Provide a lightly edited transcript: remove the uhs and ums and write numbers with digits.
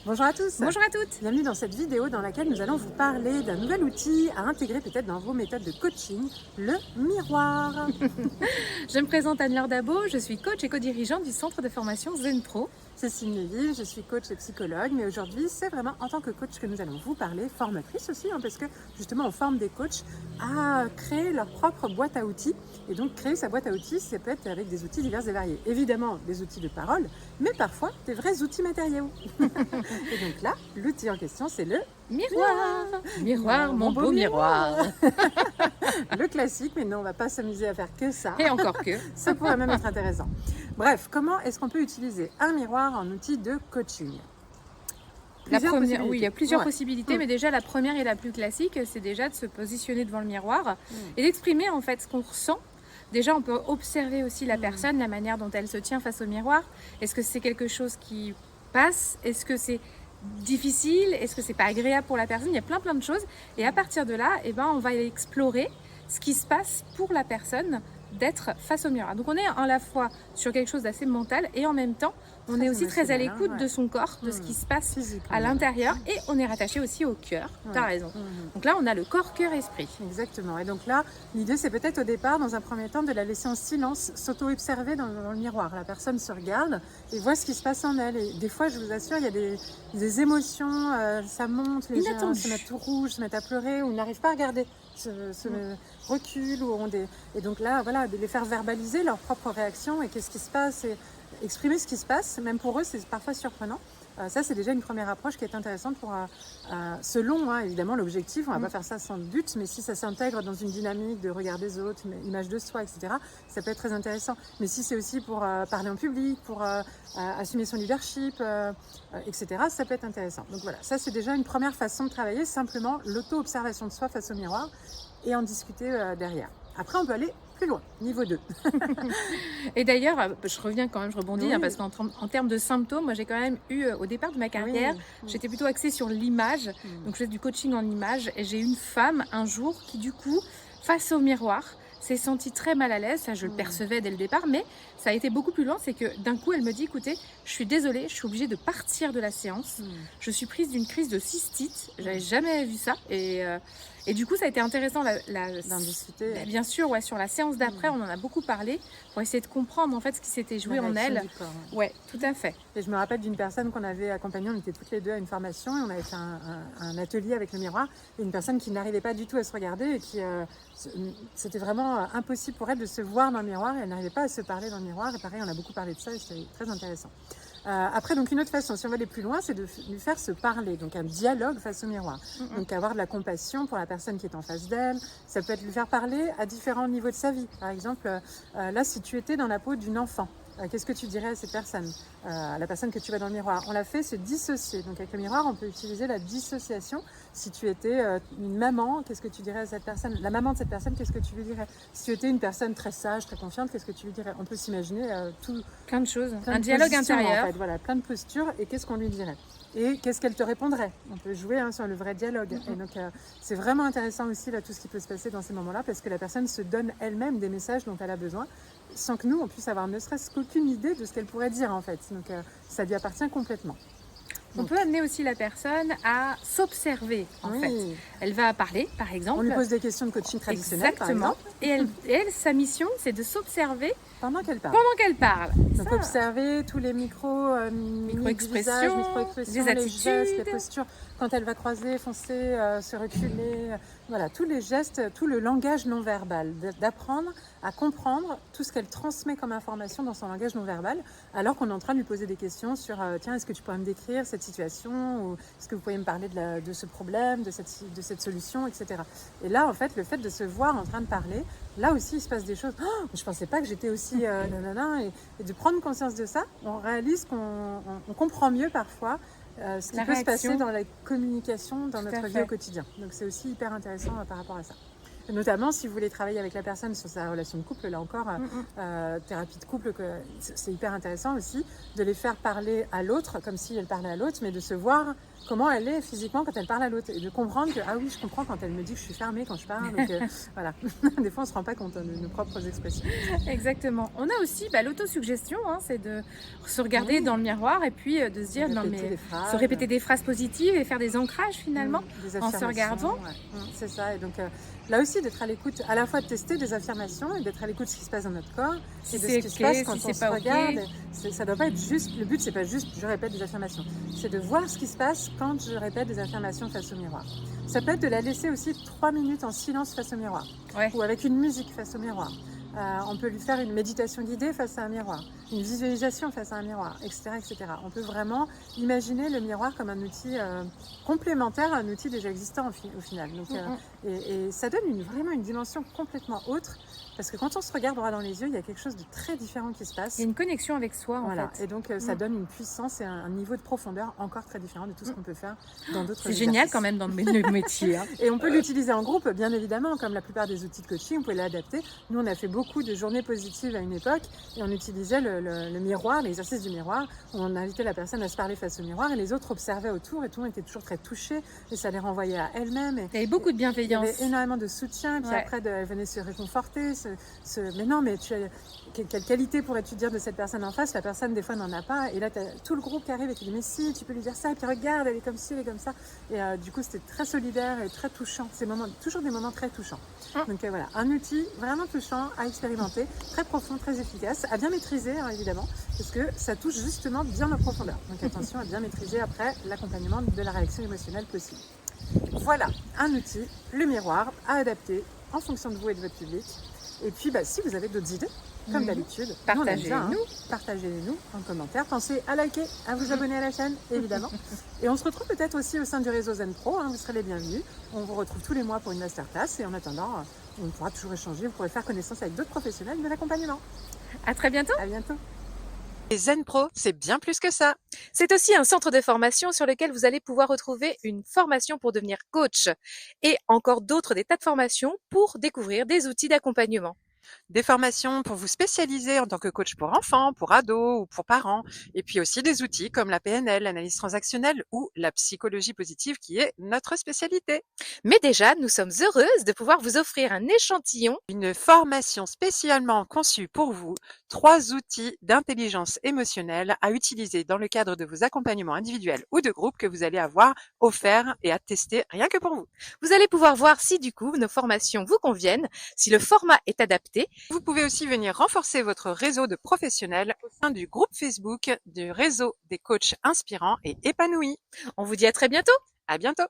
Bonjour à tous. Bonjour à toutes. Bienvenue dans cette vidéo dans laquelle nous allons vous parler d'un nouvel outil à intégrer peut-être dans vos méthodes de coaching, le miroir. Je me présente Anne-Laure Dabo, je suis coach et co-dirigeante du centre de formation Zen Pro. Cécile Neville, je suis coach et psychologue, mais aujourd'hui c'est vraiment en tant que coach que nous allons vous parler, formatrice aussi, parce que justement on forme des coachs à créer leur propre boîte à outils. Et donc créer sa boîte à outils, ça peut être avec des outils divers et variés. Évidemment des outils de parole, mais parfois des vrais outils matériaux. Et donc là, l'outil en question c'est le Miroir. Miroir, mon beau miroir. Le classique, mais non, on va pas s'amuser à faire que ça. Et encore que. Ça pourrait même être intéressant. Bref, comment est-ce qu'on peut utiliser un miroir en outil de coaching? Oui, il y a plusieurs possibilités, Mm. mais déjà la première et la plus classique, c'est déjà de se positionner devant le miroir et d'exprimer en fait ce qu'on ressent. Déjà, on peut observer aussi la personne, la manière dont elle se tient face au miroir. Est-ce que c'est quelque chose qui passe? Est-ce que c'est difficile? Est-ce que c'est pas agréable pour la personne? Il y a plein de choses. Et à partir de là, on va explorer ce qui se passe pour la personne d'être face au miroir. Donc on est à la fois sur quelque chose d'assez mental et en même temps on est aussi très à l'écoute de son corps, de ce qui se passe à l'intérieur et on est rattaché aussi au cœur. T'as raison. Donc là on a le corps, cœur, esprit. Exactement. Et donc là l'idée c'est peut-être au départ dans un premier temps de la laisser en silence, s'auto-observer dans le miroir. La personne se regarde et voit ce qui se passe en elle. Et des fois je vous assure il y a des émotions, ça monte, les gens se mettent tout rouges, se mettent à pleurer ou n'arrivent pas à regarder, se reculent ou ont des... Et donc là voilà, de les faire verbaliser leur propre réaction et qu'est-ce qui se passe et exprimer ce qui se passe, même pour eux c'est parfois surprenant. Ça c'est déjà une première approche qui est intéressante pour selon évidemment l'objectif, on va pas faire ça sans but, mais si ça s'intègre dans une dynamique de regard des autres, image de soi, etc., ça peut être très intéressant. Mais si c'est aussi pour parler en public, pour assumer son leadership, etc., ça peut être intéressant. Donc voilà, ça c'est déjà une première façon de travailler, simplement l'auto-observation de soi face au miroir et en discuter derrière. Après on peut aller plus loin, niveau 2. Et d'ailleurs, je reviens quand même, je rebondis, parce qu'en termes de symptômes, moi j'ai quand même eu, au départ de ma carrière, j'étais plutôt axée sur l'image, donc je fais du coaching en image, et j'ai eu une femme un jour qui du coup, face au miroir, s'est sentie très mal à l'aise, ça je le percevais dès le départ, mais ça a été beaucoup plus loin, c'est que d'un coup elle me dit, écoutez, je suis désolée, je suis obligée de partir de la séance, je suis prise d'une crise de cystite, j'avais jamais vu ça, et du coup, ça a été intéressant d'en discuter. Bien sûr, sur la séance d'après, on en a beaucoup parlé pour essayer de comprendre en fait ce qui s'était joué en elle. Ouais, tout à fait. Et je me rappelle d'une personne qu'on avait accompagnée, on était toutes les deux à une formation et on avait fait un atelier avec le miroir. Et une personne qui n'arrivait pas du tout à se regarder et qui c'était vraiment impossible pour elle de se voir dans le miroir et elle n'arrivait pas à se parler dans le miroir. Et pareil, on a beaucoup parlé de ça et c'était très intéressant. Après, donc une autre façon, si on va aller plus loin, c'est de lui faire se parler, donc un dialogue face au miroir. Donc avoir de la compassion pour la personne qui est en face d'elle. Ça peut être lui faire parler à différents niveaux de sa vie. Par exemple, là, si tu étais dans la peau d'une enfant, qu'est-ce que tu dirais à cette personne, à la personne que tu vois dans le miroir? On l'a fait se dissocier. Donc avec le miroir, on peut utiliser la dissociation. Si tu étais une maman, qu'est-ce que tu dirais à cette personne? La maman de cette personne, qu'est-ce que tu lui dirais? Si tu étais une personne très sage, très confiante, qu'est-ce que tu lui dirais? On peut s'imaginer plein de choses, un dialogue intérieur. En fait. Voilà, plein de postures. Et qu'est-ce qu'on lui dirait? Et qu'est-ce qu'elle te répondrait? On peut jouer sur le vrai dialogue. Et donc, c'est vraiment intéressant aussi là, tout ce qui peut se passer dans ces moments-là parce que la personne se donne elle-même des messages dont elle a besoin sans que nous, on puisse avoir ne serait-ce qu'aucune idée de ce qu'elle pourrait dire en fait. Donc, ça lui appartient complètement. On peut amener aussi la personne à s'observer en fait. Elle va parler par exemple. On lui pose des questions de coaching traditionnel. Exactement. Et elle, sa mission, c'est de s'observer pendant qu'elle parle. Donc observer tous les micro-expressions, les gestes, les postures. Quand elle va croiser, foncer, se reculer, voilà, tous les gestes, tout le langage non verbal, d'apprendre à comprendre tout ce qu'elle transmet comme information dans son langage non verbal, alors qu'on est en train de lui poser des questions sur tiens, est-ce que tu pourrais me décrire cette situation, ou est-ce que vous pourriez me parler de ce problème, de cette solution, etc. Et là, en fait, le fait de se voir en train de parler, là aussi, il se passe des choses. Oh, je pensais pas que j'étais aussi nanana, et de prendre conscience de ça, on réalise qu'on comprend mieux parfois ce qui peut se passer dans la communication, dans notre vie au quotidien. Donc c'est aussi hyper intéressant par rapport à ça. Notamment si vous voulez travailler avec la personne sur sa relation de couple, là encore, thérapie de couple, c'est hyper intéressant aussi de les faire parler à l'autre comme si elle parlait à l'autre, mais de se voir comment elle est physiquement quand elle parle à l'autre et de comprendre que, ah oui, je comprends quand elle me dit que je suis fermée quand je parle. Donc, voilà, des fois on ne se rend pas compte de nos propres expressions. Exactement. On a aussi l'autosuggestion, hein, c'est de se regarder dans le miroir et puis de se dire, se répéter des phrases positives et faire des ancrages finalement en se regardant. Ouais. C'est ça. Et donc là aussi d'être à l'écoute, à la fois de tester des affirmations et d'être à l'écoute de ce qui se passe dans notre corps et de ce qui se passe quand on se regarde. Ça doit pas être juste, le but c'est pas juste je répète des affirmations, c'est de voir ce qui se passe quand je répète des affirmations face au miroir. Ça peut être de la laisser aussi 3 minutes en silence face au miroir, ou avec une musique face au miroir. On peut lui faire une méditation guidée face à un miroir, une visualisation face à un miroir, etc., etc. On peut vraiment imaginer le miroir comme un outil complémentaire à un outil déjà existant au final. Donc, et ça donne vraiment une dimension complètement autre, parce que quand on se regarde droit dans les yeux, il y a quelque chose de très différent qui se passe. Il y a une connexion avec soi, en fait. Et donc ça donne une puissance et un niveau de profondeur encore très différent de tout ce qu'on peut faire dans d'autres exercices. C'est génial quand même dans le métier. Hein. Et on peut l'utiliser en groupe, bien évidemment, comme la plupart des outils de coaching, vous pouvez l'adapter. Nous, on a fait beaucoup de journées positives à une époque et on utilisait le miroir, l'exercice du miroir, où on invitait la personne à se parler face au miroir et les autres observaient autour et tout le monde était toujours très touché et ça les renvoyait à elles-mêmes. Il y avait beaucoup de bienveillance. Il y avait énormément de soutien et puis après, elles venaient se réconforter. Mais non, mais quelle qualité pourrais-tu dire de cette personne en face? La personne, des fois, n'en a pas. Et là, tu as tout le groupe qui arrive et qui dit mais si, tu peux lui dire ça. Et puis regarde, elle est comme ci, elle est comme ça. Et du coup, c'était très solidaire et très touchant. C'est toujours des moments très touchants. Donc voilà, un outil vraiment touchant à expérimenter, très profond, très efficace, à bien maîtriser évidemment, parce que ça touche justement bien en profondeur. Donc attention à bien maîtriser après l'accompagnement de la réaction émotionnelle possible. Voilà, un outil, le miroir, à adapter en fonction de vous et de votre public. Et puis si vous avez d'autres idées, comme d'habitude, partagez-les-nous en commentaire. Pensez à liker, à vous abonner à la chaîne, évidemment. Et on se retrouve peut-être aussi au sein du réseau Zen Pro, vous serez les bienvenus. On vous retrouve tous les mois pour une masterclass et en attendant, on pourra toujours échanger, vous pourrez faire connaissance avec d'autres professionnels de l'accompagnement. À très bientôt. À bientôt. Et Zen Pro, c'est bien plus que ça. C'est aussi un centre de formation sur lequel vous allez pouvoir retrouver une formation pour devenir coach et encore des tas de formations pour découvrir des outils d'accompagnement. Des formations pour vous spécialiser en tant que coach pour enfants, pour ados ou pour parents. Et puis aussi des outils comme la PNL, l'analyse transactionnelle ou la psychologie positive qui est notre spécialité. Mais déjà, nous sommes heureuses de pouvoir vous offrir un échantillon. Une formation spécialement conçue pour vous. 3 outils d'intelligence émotionnelle à utiliser dans le cadre de vos accompagnements individuels ou de groupe que vous allez avoir offerts et à tester rien que pour vous. Vous allez pouvoir voir si du coup nos formations vous conviennent, si le format est adapté. Vous pouvez aussi venir renforcer votre réseau de professionnels au sein du groupe Facebook du réseau des coachs inspirants et épanouis. On vous dit à très bientôt. À bientôt.